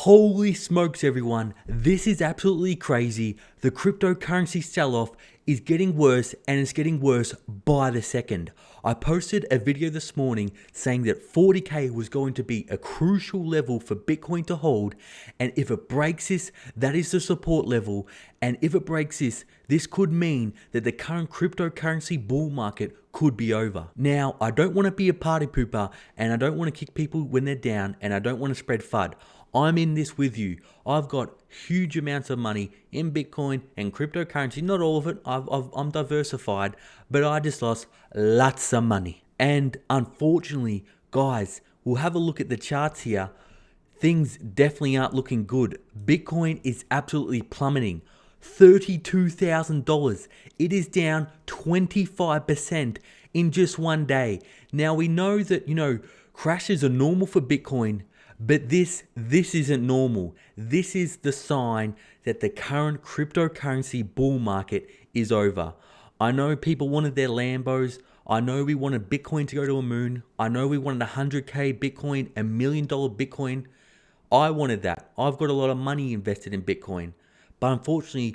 Holy smokes, everyone. This is absolutely crazy. The cryptocurrency sell-off is getting worse, and it's getting worse by the second. I posted a video this morning saying that 40K was going to be a crucial level for Bitcoin to hold. And if it breaks this, that is the support level. And if it breaks this could mean that the current cryptocurrency bull market could be over. Now, I don't want to be a party pooper, and I don't want to kick people when they're down, and I don't want to spread FUD. I'm in this with you. I've got huge amounts of money in Bitcoin and cryptocurrency. Not all of it. I'm diversified, but I just lost lots of money. And unfortunately, guys, we'll have a look at the charts here. Things definitely aren't looking good. Bitcoin is absolutely plummeting. $32,000. It is down 25% in just one day. Now we know that, crashes are normal for Bitcoin, but this isn't normal. This is the sign that the current cryptocurrency bull market is over. I know people wanted their Lambos. I know we wanted Bitcoin to go to a moon. I know we wanted 100K Bitcoin, $1 million Bitcoin. I wanted that. I've got a lot of money invested in Bitcoin. But unfortunately,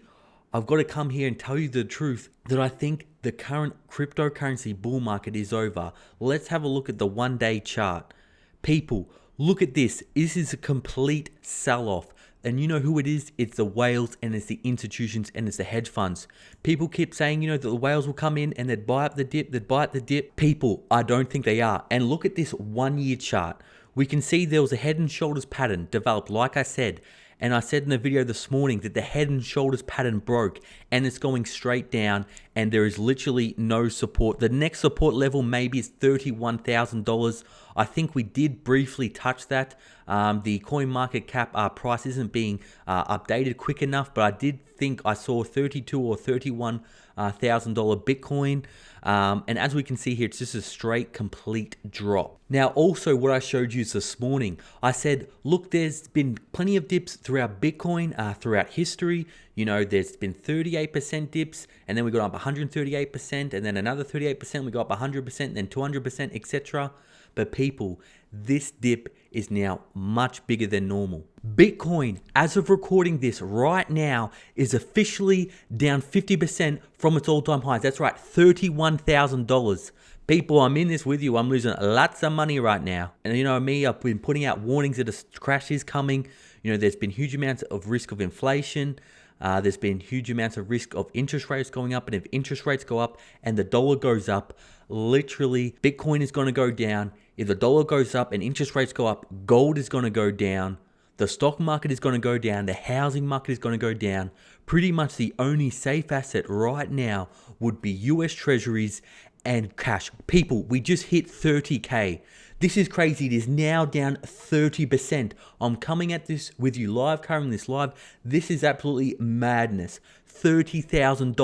I've got to come here and tell you the truth that I think the current cryptocurrency bull market is over. Let's have a look at the one-day chart. People, look at this. This is a complete sell-off. And you know who it is? It's the whales, and it's the institutions, and it's the hedge funds. People keep saying, that the whales will come in and they'd buy up the dip, People, I don't think they are. And look at this 1 year chart. We can see there was a head and shoulders pattern developed, like I said. And I said in the video this morning that the head and shoulders pattern broke and it's going straight down, and there is literally no support. The next support level maybe is $31,000. I think we did briefly touch that. The coin market cap price isn't being updated quick enough, but I did think I saw $32,000 or $31,000 Bitcoin. And as we can see here, it's just a straight complete drop. Now, also what I showed you this morning, I said, look, there's been plenty of dips throughout Bitcoin, throughout history. There's been 38% dips, and then we got up 138%, and then another 38%, we got up 100%, then 200%, etc. But people, this dip is now much bigger than normal. Bitcoin, as of recording this right now, is officially down 50% from its all-time highs. That's right, $31,000. People, I'm in this with you. I'm losing lots of money right now. And me, I've been putting out warnings that a crash is coming. There's been huge amounts of risk of inflation. There's been huge amounts of risk of interest rates going up. And if interest rates go up and the dollar goes up, literally, Bitcoin is going to go down. If the dollar goes up and interest rates go up, gold is going to go down. The stock market is going to go down. The housing market is going to go down. Pretty much the only safe asset right now would be US Treasuries and cash. People, we just hit 30K. This is crazy. It is now down 30%. I'm coming at this with you live, covering this live. This is absolutely madness. $30,000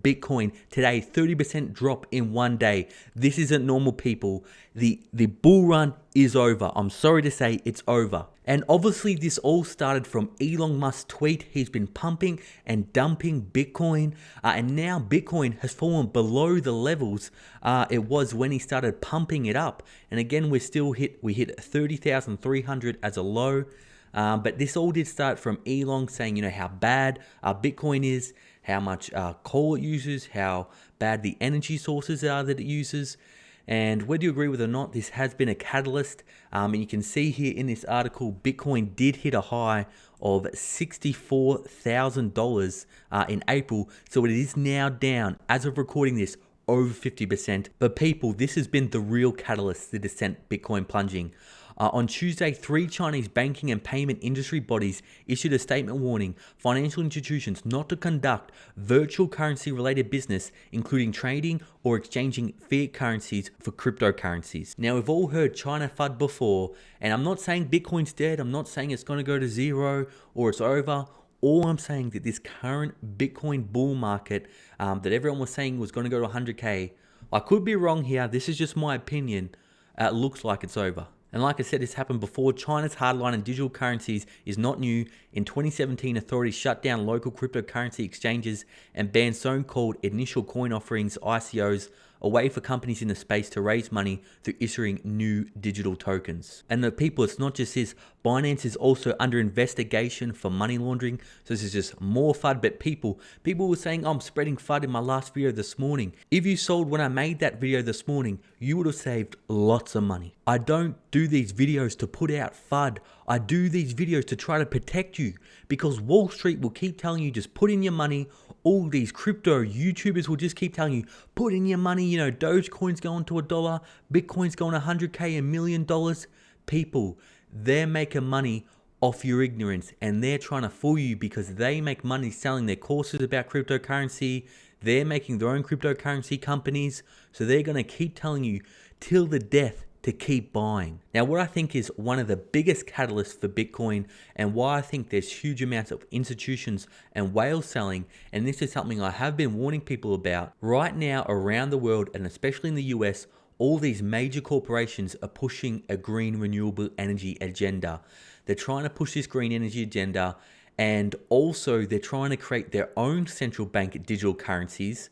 Bitcoin today, 30% drop in one day. This isn't normal, people. The bull run is over. I'm sorry to say it's over. And obviously this all started from Elon Musk's tweet. He's been pumping and dumping Bitcoin, and now Bitcoin has fallen below the levels it was when he started pumping it up. And again, we hit 30,300 as a low. But this all did start from Elon saying, how bad Bitcoin is, how much coal it uses, how bad the energy sources are that it uses. And whether you agree with it or not, this has been a catalyst. And you can see here in this article, Bitcoin did hit a high of $64,000 in April. So it is now down, as of recording this, over 50%. But people, this has been the real catalyst that has sent Bitcoin plunging. On Tuesday, 3 Chinese banking and payment industry bodies issued a statement warning financial institutions not to conduct virtual currency related business, including trading or exchanging fiat currencies for cryptocurrencies. Now, we've all heard China FUD before, and I'm not saying Bitcoin's dead. I'm not saying it's going to go to zero or it's over. All I'm saying that this current Bitcoin bull market that everyone was saying was going to go to 100K, I could be wrong here. This is just my opinion. It looks like it's over. And like I said, this happened before. China's hardline on digital currencies is not new. In 2017, authorities shut down local cryptocurrency exchanges and banned so-called initial coin offerings, ICOs, a way for companies in the space to raise money through issuing new digital tokens. And the people, it's not just this, Binance is also under investigation for money laundering. So this is just more FUD, but people were saying, oh, I'm spreading FUD in my last video this morning. If you sold when I made that video this morning, you would have saved lots of money. I don't do these videos to put out FUD. I do these videos to try to protect you, because Wall Street will keep telling you just put in your money. All these crypto YouTubers will just keep telling you, put in your money, you know, Dogecoin's going to $1, Bitcoin's going 100K, $1 million. People, they're making money off your ignorance, and they're trying to fool you because they make money selling their courses about cryptocurrency. They're making their own cryptocurrency companies. So they're going to keep telling you till the death to keep buying. Now, what I think is one of the biggest catalysts for Bitcoin, and why I think there's huge amounts of institutions and whale selling, and this is something I have been warning people about, right now around the world, and especially in the US, all these major corporations are pushing a green renewable energy agenda. They're trying to push this green energy agenda, and also they're trying to create their own central bank digital currencies.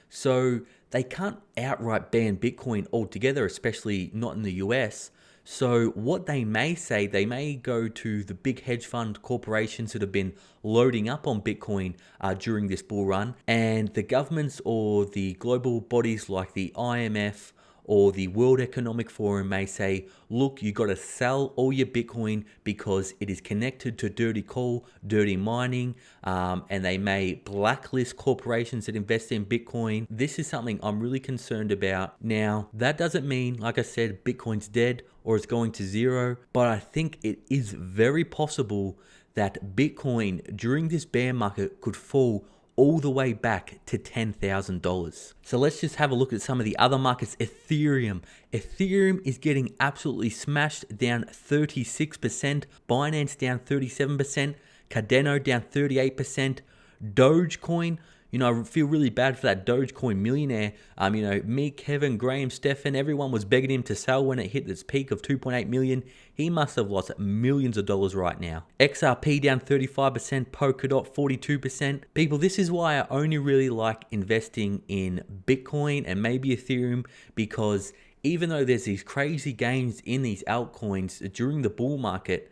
So they can't outright ban Bitcoin altogether, especially not in the US. So what they may say, they may go to the big hedge fund corporations that have been loading up on Bitcoin during this bull run, and the governments or the global bodies like the IMF or the World Economic Forum may say, look, you got to sell all your Bitcoin because it is connected to dirty coal, dirty mining, and they may blacklist corporations that invest in Bitcoin. This is something I'm really concerned about. Now, that doesn't mean, like I said, Bitcoin's dead or it's going to zero, but I think it is very possible that Bitcoin during this bear market could fall all the way back to $10,000. So let's just have a look at some of the other markets. Ethereum is getting absolutely smashed, down 36%. Binance down 37%. Cardano down 38%. Dogecoin, you know, I feel really bad for that Dogecoin millionaire. You know, me, Kevin, Graham, Stefan, everyone was begging him to sell when it hit its peak of 2.8 million. He must have lost millions of dollars right now. XRP down 35%, Polkadot 42%. People, this is why I only really like investing in Bitcoin and maybe Ethereum, because even though there's these crazy gains in these altcoins during the bull market,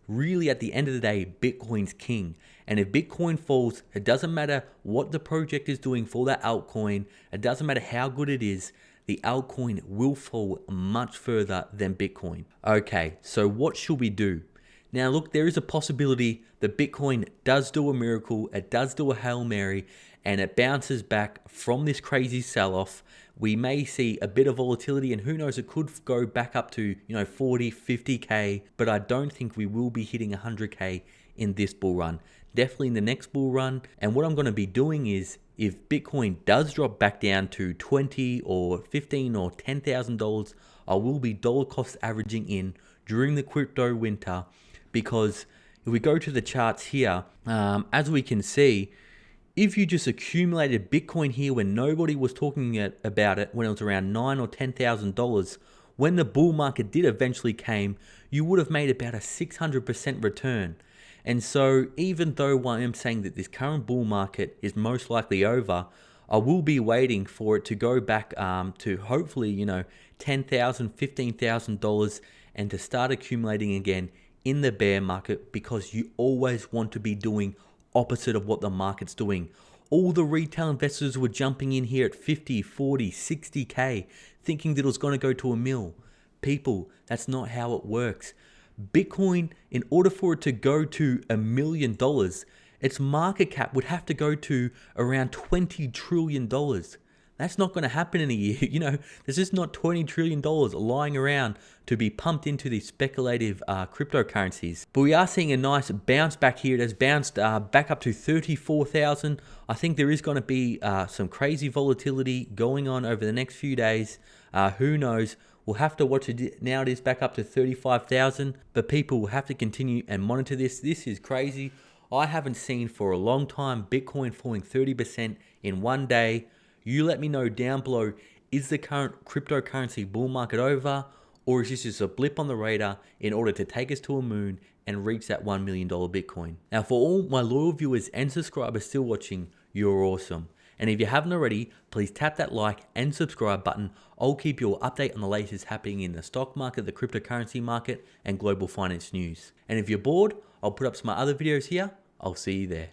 really at the end of the day, Bitcoin's king. And if Bitcoin falls, it doesn't matter what the project is doing for that altcoin. It doesn't matter how good it is. The altcoin will fall much further than Bitcoin. Okay, so what should we do? Now look, there is a possibility that Bitcoin does do a miracle. It does do a Hail Mary and it bounces back from this crazy sell-off. We may see a bit of volatility, and who knows, it could go back up to, 40, 50K, but I don't think we will be hitting 100K in this bull run. Definitely in the next bull run. And what I'm going to be doing is, if Bitcoin does drop back down to 20 or 15 or $10,000, I will be dollar cost averaging in during the crypto winter, because if we go to the charts here, as we can see, if you just accumulated Bitcoin here when nobody was talking about it, when it was around $9,000 or $10,000, when the bull market did eventually came, you would have made about a 600% return. And so even though I am saying that this current bull market is most likely over, I will be waiting for it to go back to hopefully, $10,000, $15,000, and to start accumulating again in the bear market, because you always want to be doing opposite of what the market's doing. All the retail investors were jumping in here at 50, 40, 60K, thinking that it was going to go to $1 million. People, that's not how it works. Bitcoin, in order for it to go to $1 million, its market cap would have to go to around $20 trillion. That's not going to happen in a year. There's just not $20 trillion lying around to be pumped into these speculative cryptocurrencies. But we are seeing a nice bounce back here. It has bounced back up to 34,000. I think there is going to be some crazy volatility going on over the next few days. Who knows? We'll have to watch it. Now it is back up to 35,000, but people will have to continue and monitor this. This is crazy. I haven't seen for a long time Bitcoin falling 30% in one day. You let me know down below, is the current cryptocurrency bull market over, or is this just a blip on the radar in order to take us to a moon and reach that $1 million Bitcoin? Now, for all my loyal viewers and subscribers still watching, you're awesome. And if you haven't already, please tap that like and subscribe button. I'll keep you up to date on the latest happening in the stock market, the cryptocurrency market, and global finance news. And if you're bored, I'll put up some other videos here. I'll see you there.